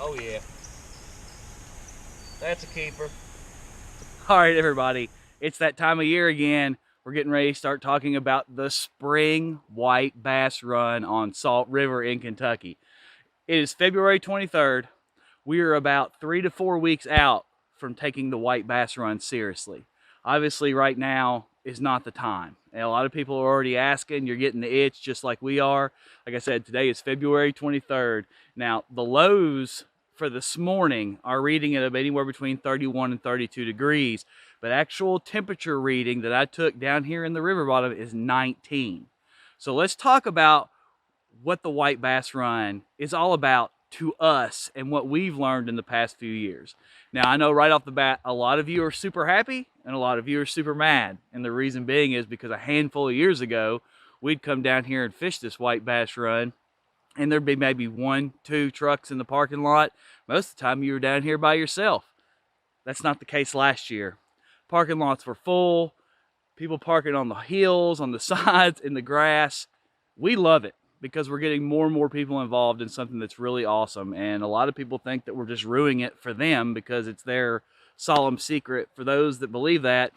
Oh yeah, that's a keeper. All right, everybody, it's that time of year again. We're getting ready to start talking about the spring white bass run on Salt River in Kentucky. It is February 23rd. We are about 3 to 4 weeks out from taking the white bass run seriously. Obviously, right now is not the time. And a lot of people are already asking. You're getting the itch just like we are. Like I said, today is February 23rd. Now, the lows for this morning are reading at anywhere between 31 and 32 degrees, but actual temperature reading that I took down here in the river bottom is 19. So let's talk about what the white bass run is all about to us and what we've learned in the past few years. Now, I know right off the bat, a lot of you are super happy and a lot of you are super mad. And the reason being is because a handful of years ago, we'd come down here and fish this white bass run, and there'd be maybe 1, 2 trucks in the parking lot. Most of the time, you were down here by yourself. That's not the case last year. Parking lots were full, people parking on the hills, on the sides, in the grass. We love it because we're getting more and more people involved in something that's really awesome. And a lot of people think that we're just ruining it for them because it's their solemn secret. For those that believe that,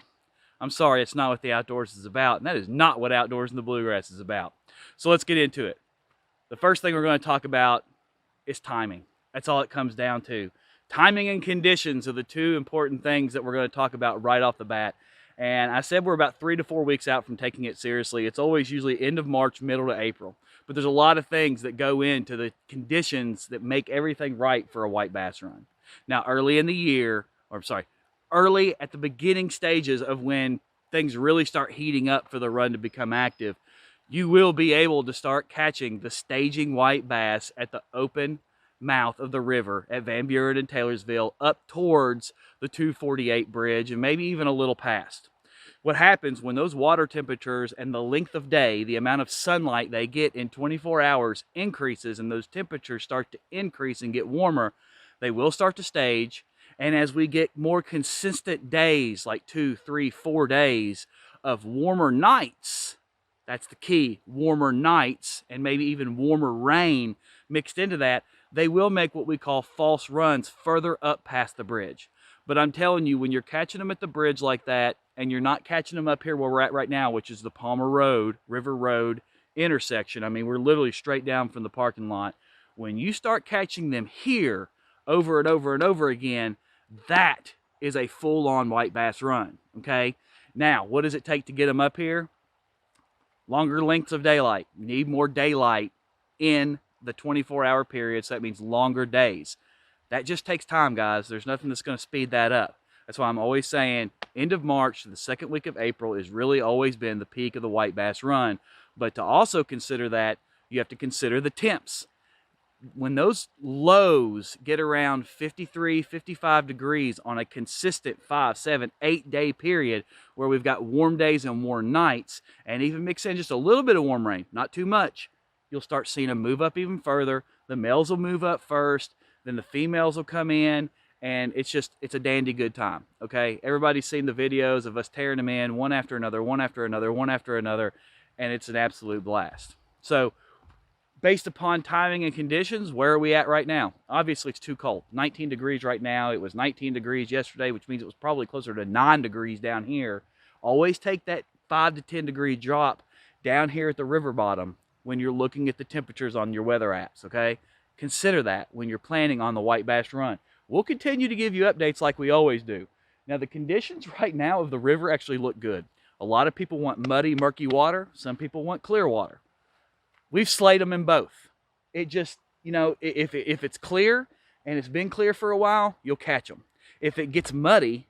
I'm sorry, it's not what the outdoors is about. And that is not what Outdoors in the Bluegrass is about. So let's get into it. The first thing we're going to talk about is timing. That's all it comes down to. Timing and conditions are the two important things that we're going to talk about right off the bat. And I said we're about 3 to 4 weeks out from taking it seriously. It's always usually end of March, middle to April. But there's a lot of things that go into the conditions that make everything right for a white bass run. Now, early in the year, or I'm sorry, early at the beginning stages of when things really start heating up for the run to become active, you will be able to start catching the staging white bass at the open mouth of the river at Van Buren and Taylorsville up towards the 248 bridge and maybe even a little past. What happens when those water temperatures and the length of day, the amount of sunlight they get in 24 hours increases and those temperatures start to increase and get warmer, they will start to stage. And as we get more consistent days, like 2, 3, 4 days of warmer nights, that's the key, warmer nights and maybe even warmer rain mixed into that, they will make what we call false runs further up past the bridge. But I'm telling you, when you're catching them at the bridge like that, and you're not catching them up here where we're at right now, which is the Palmer Road, River Road intersection, I mean, we're literally straight down from the parking lot. When you start catching them here over and over and over again, that is a full-on white bass run, okay? Now, what does it take to get them up here? Longer lengths of daylight. You need more daylight in the 24-hour period, so that means longer days. That just takes time, guys. There's nothing that's going to speed that up. That's why I'm always saying end of March to the second week of April has really always been the peak of the white bass run. But to also consider that, you have to consider the temps. When those lows get around 53, 55 degrees on a consistent 5, 7, 8 day period where we've got warm days and warm nights, and even mix in just a little bit of warm rain, not too much, you'll start seeing them move up even further. The males will move up first, then the females will come in, and it's a dandy good time, okay? Everybody's seen the videos of us tearing them in one after another, one after another, one after another, and it's an absolute blast. So, based upon timing and conditions, where are we at right now? Obviously, it's too cold. 19 degrees right now. It was 19 degrees yesterday, which means it was probably closer to 9 degrees down here. Always take that 5 to 10 degree drop down here at the river bottom when you're looking at the temperatures on your weather apps, okay? Consider that when you're planning on the white bass run. We'll continue to give you updates like we always do. Now, the conditions right now of the river actually look good. A lot of people want muddy, murky water. Some people want clear water. We've slayed them in both. It just, if it's clear and it's been clear for a while, you'll catch them. If it gets muddy,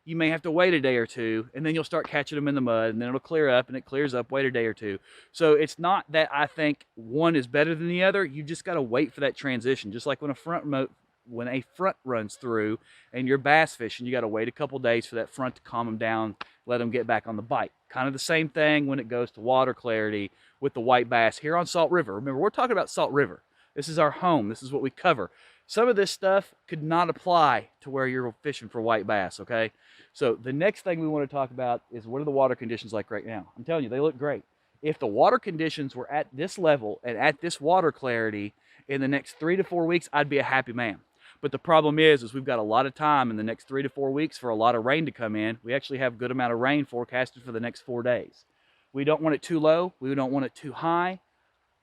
you may have to wait a day or two, and then you'll start catching them in the mud, and then it'll clear up, and it clears up, wait a day or two. So it's not that I think one is better than the other. You just got to wait for that transition. Just like when a front runs through and you're bass fishing, you got to wait a couple days for that front to calm them down, let them get back on the bite. Kind of the same thing when it goes to water clarity with the white bass here on Salt River. Remember, we're talking about Salt River. This is our home. This is what we cover. Some of this stuff could not apply to where you're fishing for white bass, okay? So the next thing we want to talk about is what are the water conditions like right now? I'm telling you, they look great. If the water conditions were at this level and at this water clarity in the next 3 to 4 weeks, I'd be a happy man. But the problem is we've got a lot of time in the next 3 to 4 weeks for a lot of rain to come in. We actually have a good amount of rain forecasted for the next 4 days. We don't want it too low. We don't want it too high.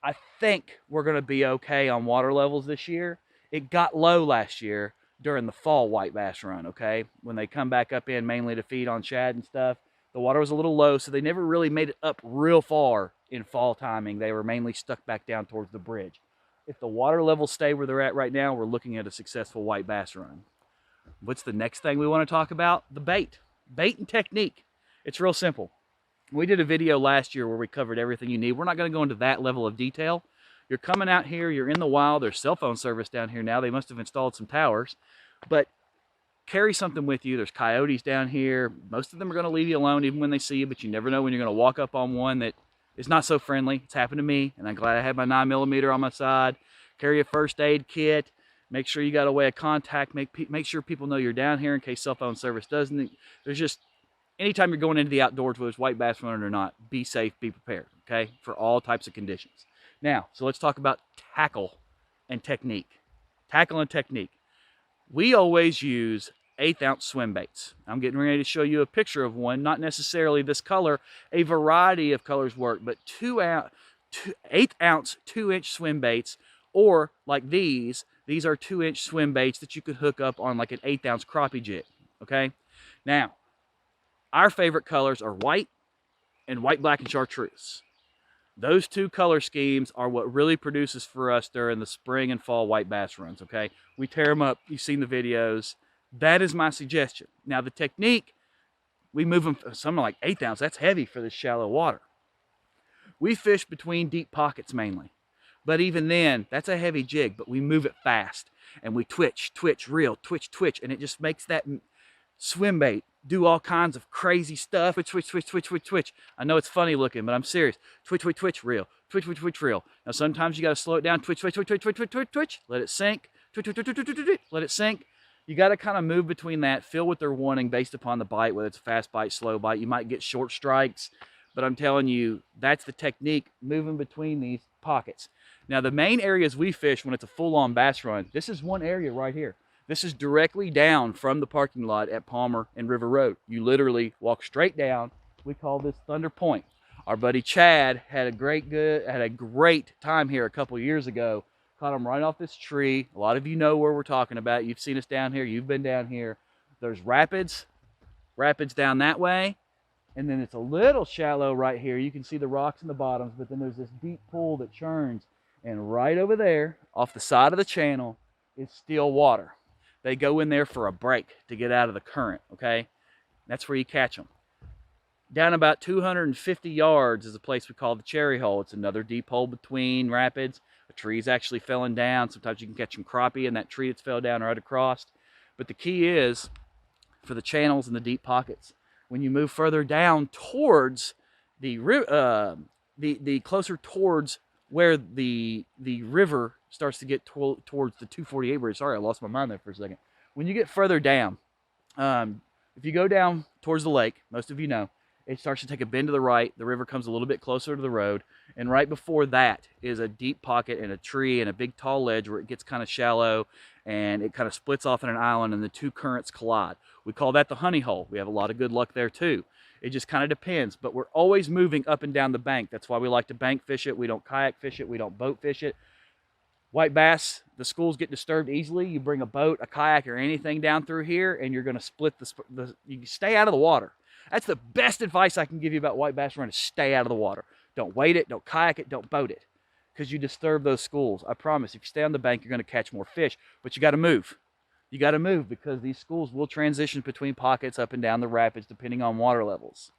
I think we're going to be okay on water levels this year. It got low last year during the fall white bass run, okay? When they come back up in mainly to feed on shad and stuff, the water was a little low, so they never really made it up real far in fall timing. They were mainly stuck back down towards the bridge. If the water levels stay where they're at right now, we're looking at a successful white bass run. What's the next thing we want to talk about? The bait. Bait and technique. It's real simple. We did a video last year where we covered everything you need. We're not going to go into that level of detail. You're coming out here, you're in the wild, there's cell phone service down here now. They must have installed some towers, but carry something with you. There's coyotes down here. Most of them are going to leave you alone even when they see you, but you never know when you're going to walk up on one that is not so friendly. It's happened to me, and I'm glad I had my 9mm on my side. Carry a first aid kit. Make sure you got a way of contact. Make sure people know you're down here in case cell phone service doesn't. There's just, anytime you're going into the outdoors, whether it's white bass running or not, be safe, be prepared, okay, for all types of conditions. Now, so let's talk about tackle and technique. Tackle and technique. We always use 1/8 ounce swim baits. I'm getting ready to show you a picture of one, not necessarily this color, a variety of colors work, but 1/8 ounce 2-inch swim baits, or like these are 2-inch swim baits that you could hook up on like an 1/8 ounce crappie jig, okay? Now, our favorite colors are white and white, black, and chartreuse. Those two color schemes are what really produces for us during the spring and fall white bass runs, okay? We tear them up. You've seen the videos. That is my suggestion. Now, the technique, we move them, something like 1/8 ounce. That's heavy for this shallow water. We fish between deep pockets mainly. But even then, that's a heavy jig, but we move it fast. And we twitch, twitch, reel, twitch, twitch, and it just makes that swim bait do all kinds of crazy stuff. Twitch, twitch, twitch, twitch, twitch, twitch. I know it's funny looking, but I'm serious. Twitch, twitch, twitch, reel. Twitch, twitch, twitch, reel. Now sometimes you got to slow it down. Twitch, twitch, twitch, twitch, twitch, twitch, twitch, twitch. Let it sink. Twitch, twitch, twitch, twitch, twitch, twitch. Let it sink. You got to kind of move between that, feel what they're wanting based upon the bite, whether it's a fast bite, slow bite. You might get short strikes, but I'm telling you, that's the technique, moving between these pockets. Now, the main areas we fish when it's a full-on bass run, this is one area right here. This is directly down from the parking lot at Palmer and River Road. You literally walk straight down. We call this Thunder Point. Our buddy Chad had a great time here a couple years ago. Caught him right off this tree. A lot of you know where we're talking about. You've seen us down here. You've been down here. There's rapids down that way. And then it's a little shallow right here. You can see the rocks in the bottoms, but then there's this deep pool that churns. And right over there, off the side of the channel, is still water. They go in there for a break to get out of the current, okay? That's where you catch them. Down about 250 yards is a place we call the Cherry Hole. It's another deep hole between rapids. A tree's actually falling down. Sometimes you can catch them crappie in that tree that's fell down right across. But the key is, for the channels and the deep pockets, when you move further down towards the closer towards where the river starts to get towards the 248 bridge. Sorry, I lost my mind there for a second. When you get further down, if you go down towards the lake, most of you know, it starts to take a bend to the right. The river comes a little bit closer to the road. And right before that is a deep pocket and a tree and a big tall ledge where it gets kind of shallow and it kind of splits off in an island and the two currents collide. We call that the honey hole. We have a lot of good luck there too. It just kind of depends, but we're always moving up and down the bank. That's why we like to bank fish it. We don't kayak fish it. We don't boat fish it. White bass, the schools get disturbed easily. You bring a boat, a kayak, or anything down through here, and you're going to split you stay out of the water. That's the best advice I can give you about white bass run, is stay out of the water. Don't wade it, don't kayak it, don't boat it, because you disturb those schools. I promise, if you stay on the bank, you're going to catch more fish, but you got to move. You got to move because these schools will transition between pockets up and down the rapids depending on water levels.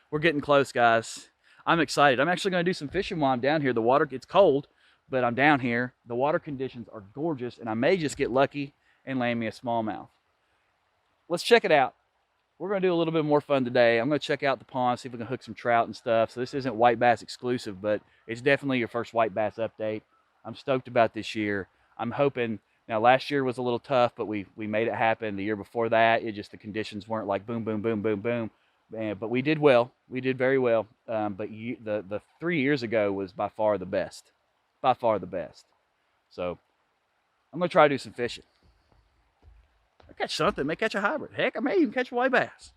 We're getting close, guys. I'm excited. I'm actually going to do some fishing while I'm down here. The water gets cold, but I'm down here. The water conditions are gorgeous, and I may just get lucky and land me a smallmouth. Let's check it out. We're going to do a little bit more fun today. I'm going to check out the pond, see if we can hook some trout and stuff. So this isn't white bass exclusive, but it's definitely your first white bass update. I'm stoked about this year. I'm hoping, now last year was a little tough, but we made it happen. The year before that, the conditions weren't like boom, boom, boom, boom, boom. But we did well. We did very well. But the 3 years ago was by far the best. By far the best. So I'm going to try to do some fishing. catch something. May catch a hybrid. Heck, I may even catch a white bass.